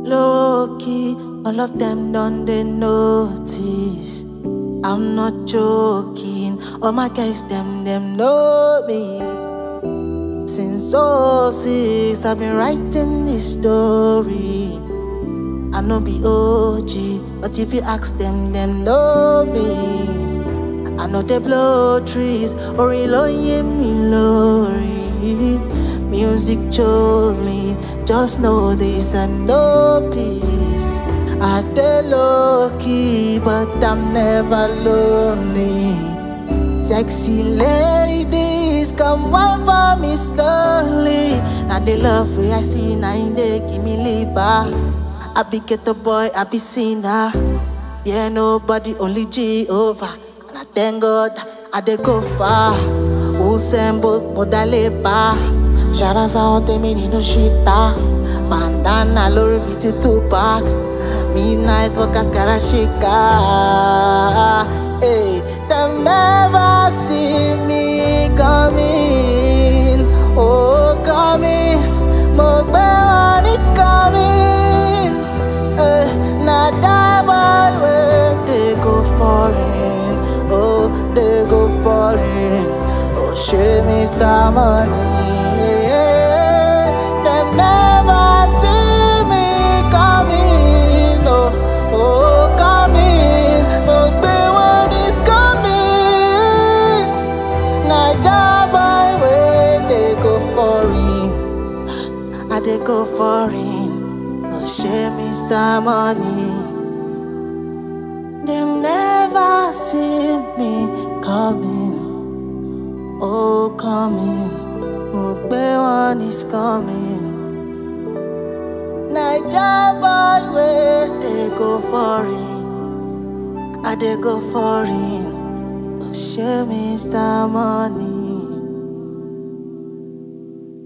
Lowkey, all of them done they notice. I'm not joking, all my guys them know me. Since '06, I've been writing this story. I know be OG, but if you ask them know me. I know they blow trees, Orin me lorry. Music chose me, just know this and no peace. I dey low-key, but I'm never lonely. Sexy ladies, come wine for me slowly. Now the love way I see, now they give me liver. I be ghetto boy, I be sinner. Yeah, nobody, only Jehovah. And I thank God, I dey go far. Usain Bolt, modalepa. Shoutouts out to me, ninu Shitta. Bandana, lori biti Tupac. Midnight workers, Karashika. Hey, them never see me coming. Oh, coming. Mogbe one is coming. Naija boy, where they go foreign. Oh, they go foreign. Oh, shame Mr. Money. Them never see me coming. Oh, coming. Mogbe one is coming. Naija boy, where they go foreign. I they go foreign. Oh, shame Mr. Money. Them never see me coming. Oh, coming. Mogbe one is coming. Naija boy, where they go foreign. I they go foreign. Oh, shame Mr. Money.